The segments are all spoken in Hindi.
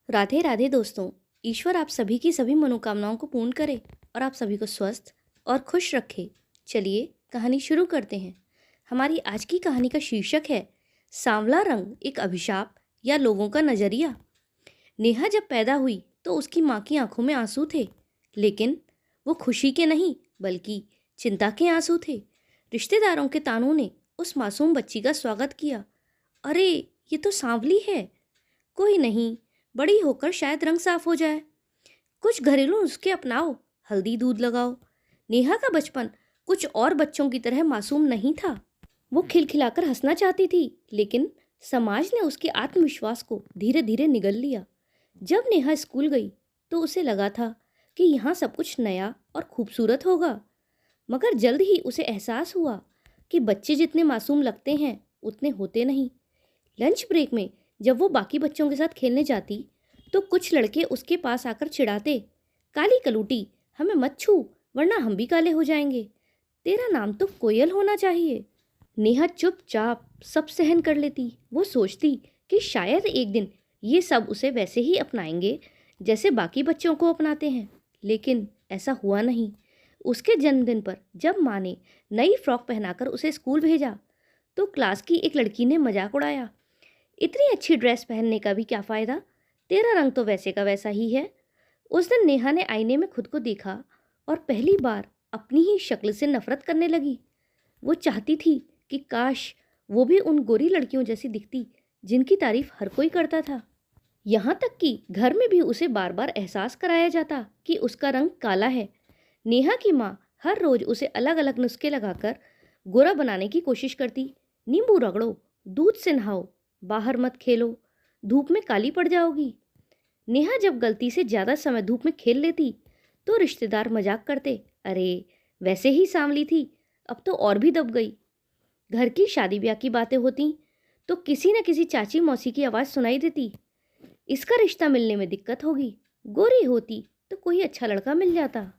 राधे राधे दोस्तों। ईश्वर आप सभी की सभी मनोकामनाओं को पूर्ण करे और आप सभी को स्वस्थ और खुश रखे। चलिए कहानी शुरू करते हैं। हमारी आज की कहानी का शीर्षक है सांवला रंग, एक अभिशाप या लोगों का नजरिया। नेहा जब पैदा हुई तो उसकी माँ की आंखों में आंसू थे, लेकिन वो खुशी के नहीं बल्कि चिंता के आंसू थे। रिश्तेदारों के तानों ने उस मासूम बच्ची का स्वागत किया। अरे, ये तो सांवली है। कोई नहीं, बड़ी होकर शायद रंग साफ हो जाए। कुछ घरेलू नुस्खे अपनाओ, हल्दी दूध लगाओ। नेहा का बचपन कुछ और बच्चों की तरह मासूम नहीं था। वो खिलखिलाकर हंसना चाहती थी, लेकिन समाज ने उसके आत्मविश्वास को धीरे धीरे निगल लिया। जब नेहा स्कूल गई तो उसे लगा था कि यहाँ सब कुछ नया और खूबसूरत होगा, मगर जल्द ही उसे एहसास हुआ कि बच्चे जितने मासूम लगते हैं उतने होते नहीं। लंच ब्रेक में जब वो बाकी बच्चों के साथ खेलने जाती तो कुछ लड़के उसके पास आकर चिढ़ाते, काली कलूटी, हमें मत छू वरना हम भी काले हो जाएंगे। तेरा नाम तो कोयल होना चाहिए। नेहा चुपचाप सब सहन कर लेती। वो सोचती कि शायद एक दिन ये सब उसे वैसे ही अपनाएंगे जैसे बाकी बच्चों को अपनाते हैं, लेकिन ऐसा हुआ नहीं। उसके जन्मदिन पर जब माँ ने नई फ्रॉक पहनाकर उसे स्कूल भेजा तो क्लास की एक लड़की ने मजाक उड़ाया, इतनी अच्छी ड्रेस पहनने का भी क्या फ़ायदा, तेरा रंग तो वैसे का वैसा ही है। उस दिन नेहा ने आईने में खुद को देखा और पहली बार अपनी ही शक्ल से नफरत करने लगी। वो चाहती थी कि काश वो भी उन गोरी लड़कियों जैसी दिखती जिनकी तारीफ हर कोई करता था। यहाँ तक कि घर में भी उसे बार बार एहसास कराया जाता कि उसका रंग काला है। नेहा की माँ हर रोज उसे अलग अलग नुस्खे लगाकर गोरा बनाने की कोशिश करती। नींबू रगड़ो, दूध से नहाओ, बाहर मत खेलो, धूप में काली पड़ जाओगी। नेहा जब गलती से ज़्यादा समय धूप में खेल लेती तो रिश्तेदार मजाक करते, अरे वैसे ही सांवली थी, अब तो और भी दब गई। घर की शादी ब्याह की बातें होती तो किसी न किसी चाची मौसी की आवाज़ सुनाई देती, इसका रिश्ता मिलने में दिक्कत होगी, गोरी होती तो कोई अच्छा लड़का मिल जाता।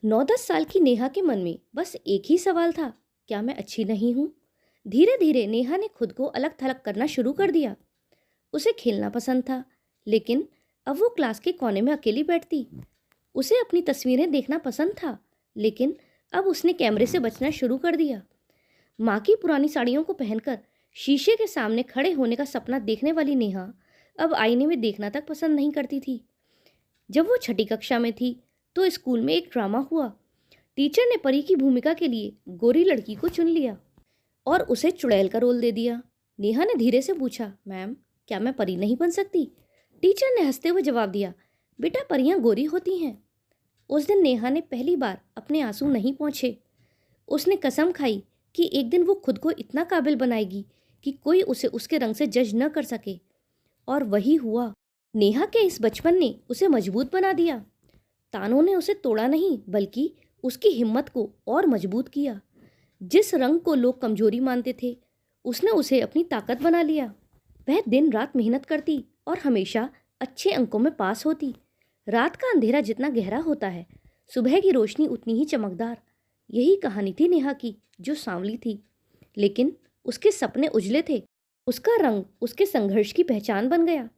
9-10 साल की नेहा के मन में बस एक ही सवाल था, क्या मैं अच्छी नहीं हूँ? धीरे धीरे नेहा ने खुद को अलग थलग करना शुरू कर दिया। उसे खेलना पसंद था, लेकिन अब वो क्लास के कोने में अकेली बैठती। उसे अपनी तस्वीरें देखना पसंद था, लेकिन अब उसने कैमरे से बचना शुरू कर दिया। माँ की पुरानी साड़ियों को पहनकर शीशे के सामने खड़े होने का सपना देखने वाली नेहा अब आईने में देखना तक पसंद नहीं करती थी। जब वो छठी कक्षा में थी तो स्कूल में एक ड्रामा हुआ। टीचर ने परी की भूमिका के लिए गोरी लड़की को चुन लिया और उसे चुड़ैल का रोल दे दिया। नेहा ने धीरे से पूछा, मैम क्या मैं परी नहीं बन सकती? टीचर ने हंसते हुए जवाब दिया, बेटा परियां गोरी होती हैं। उस दिन नेहा ने पहली बार अपने आंसू नहीं पोंछे। उसने कसम खाई कि एक दिन वो खुद को इतना काबिल बनाएगी कि कोई उसे उसके रंग से जज न कर सके। और वही हुआ। नेहा के इस बचपन ने उसे मजबूत बना दिया। तानों ने उसे तोड़ा नहीं बल्कि उसकी हिम्मत को और मजबूत किया। जिस रंग को लोग कमजोरी मानते थे, उसने उसे अपनी ताकत बना लिया। वह दिन रात मेहनत करती और हमेशा अच्छे अंकों में पास होती। रात का अंधेरा जितना गहरा होता है, सुबह की रोशनी उतनी ही चमकदार। यही कहानी थी नेहा की, जो सांवली थी, लेकिन उसके सपने उजले थे। उसका रंग उसके संघर्ष की पहचान बन गया,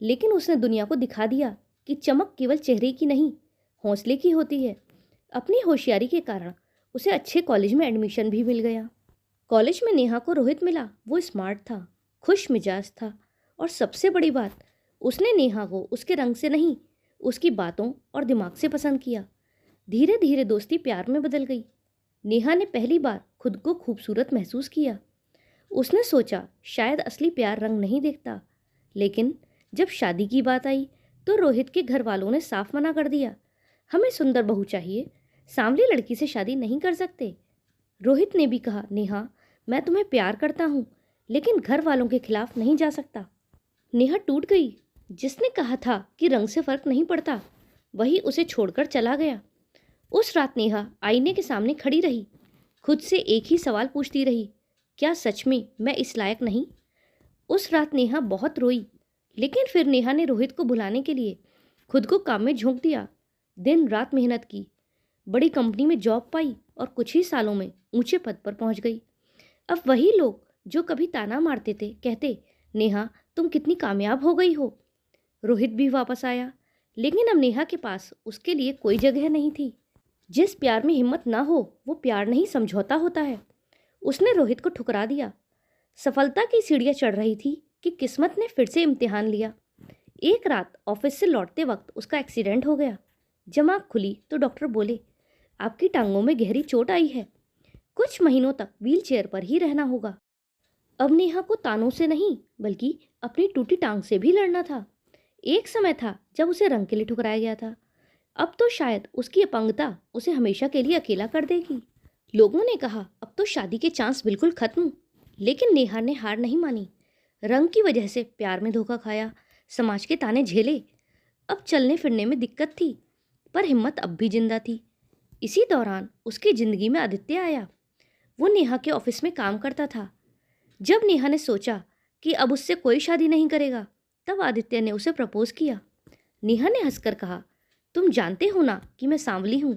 लेकिन उसने दुनिया को दिखा दिया कि चमक केवल चेहरे की नहीं, हौसले की होती है। अपनी होशियारी के कारण उसे अच्छे कॉलेज में एडमिशन भी मिल गया। कॉलेज में नेहा को रोहित मिला। वो स्मार्ट था, खुश मिजाज था और सबसे बड़ी बात, उसने नेहा को उसके रंग से नहीं, उसकी बातों और दिमाग से पसंद किया। धीरे धीरे दोस्ती प्यार में बदल गई। नेहा ने पहली बार खुद को खूबसूरत महसूस किया। उसने सोचा शायद असली प्यार रंग नहीं देखता, लेकिन जब शादी की बात आई तो रोहित के घर वालों ने साफ मना कर दिया, हमें सुंदर बहू चाहिए, सांवली लड़की से शादी नहीं कर सकते। रोहित ने भी कहा, नेहा मैं तुम्हें प्यार करता हूँ, लेकिन घर वालों के खिलाफ नहीं जा सकता। नेहा टूट गई। जिसने कहा था कि रंग से फर्क नहीं पड़ता, वही उसे छोड़कर चला गया। उस रात नेहा आईने के सामने खड़ी रही, खुद से एक ही सवाल पूछती रही, क्या सच में मैं इस लायक नहीं? उस रात नेहा बहुत रोई, लेकिन फिर नेहा ने रोहित को भुलाने के लिए खुद को काम में झोंक दिया। दिन रात मेहनत की, बड़ी कंपनी में जॉब पाई और कुछ ही सालों में ऊंचे पद पर पहुंच गई। अब वही लोग जो कभी ताना मारते थे कहते, नेहा तुम कितनी कामयाब हो गई हो। रोहित भी वापस आया, लेकिन अब नेहा के पास उसके लिए कोई जगह नहीं थी। जिस प्यार में हिम्मत ना हो वो प्यार नहीं, समझौता होता है। उसने रोहित को ठुकरा दिया। सफलता की सीढ़ियाँ चढ़ रही थी कि किस्मत ने फिर से इम्तिहान लिया। एक रात ऑफिस से लौटते वक्त उसका एक्सीडेंट हो गया। जब आँख खुली तो डॉक्टर बोले, आपकी टांगों में गहरी चोट आई है, कुछ महीनों तक व्हील चेयर पर ही रहना होगा। अब नेहा को तानों से नहीं बल्कि अपनी टूटी टांग से भी लड़ना था। एक समय था जब उसे रंग के लिए ठुकराया गया था, अब तो शायद उसकी अपंगता उसे हमेशा के लिए अकेला कर देगी। लोगों ने कहा अब तो शादी के चांस बिल्कुल खत्म, लेकिन नेहा ने हार नहीं मानी। रंग की वजह से प्यार में धोखा खाया, समाज के ताने झेले। अब चलने फिरने में दिक्कत थी, पर हिम्मत अब भी जिंदा थी। इसी दौरान उसकी जिंदगी में आदित्य आया। वो नेहा के ऑफिस में काम करता था। जब नेहा ने सोचा कि अब उससे कोई शादी नहीं करेगा, तब आदित्य ने उसे प्रपोज किया। नेहा ने हंसकर कहा, तुम जानते हो ना कि मैं सांवली हूँ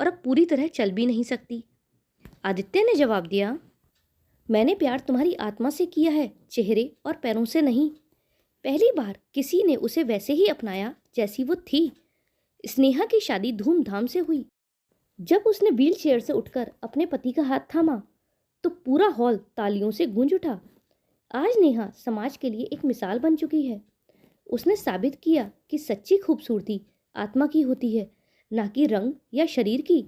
और अब पूरी तरह चल भी नहीं सकती। आदित्य ने जवाब दिया, मैंने प्यार तुम्हारी आत्मा से किया है, चेहरे और पैरों से नहीं। पहली बार किसी ने उसे वैसे ही अपनाया जैसी वो थी। स्नेहा की शादी धूमधाम से हुई। जब उसने व्हील चेयर से उठकर अपने पति का हाथ थामा तो पूरा हॉल तालियों से गूंज उठा। आज नेहा समाज के लिए एक मिसाल बन चुकी है। उसने साबित किया कि सच्ची खूबसूरती आत्मा की होती है, ना कि रंग या शरीर की।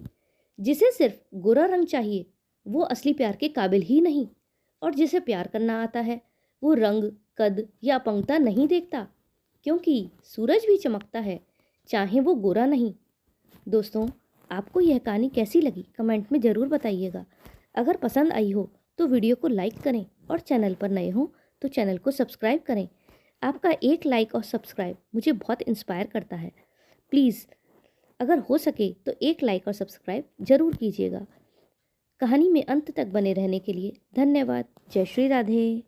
जिसे सिर्फ गोरा रंग चाहिए वो असली प्यार के काबिल ही नहीं, और जिसे प्यार करना आता है वो रंग, कद या अपंगता नहीं देखता, क्योंकि सूरज भी चमकता है चाहे वो गोरा नहीं। दोस्तों, आपको यह कहानी कैसी लगी कमेंट में ज़रूर बताइएगा। अगर पसंद आई हो तो वीडियो को लाइक करें और चैनल पर नए हो तो चैनल को सब्सक्राइब करें। आपका एक लाइक और सब्सक्राइब मुझे बहुत इंस्पायर करता है। प्लीज़ अगर हो सके तो एक लाइक और सब्सक्राइब ज़रूर कीजिएगा। कहानी में अंत तक बने रहने के लिए धन्यवाद। जय श्री राधे।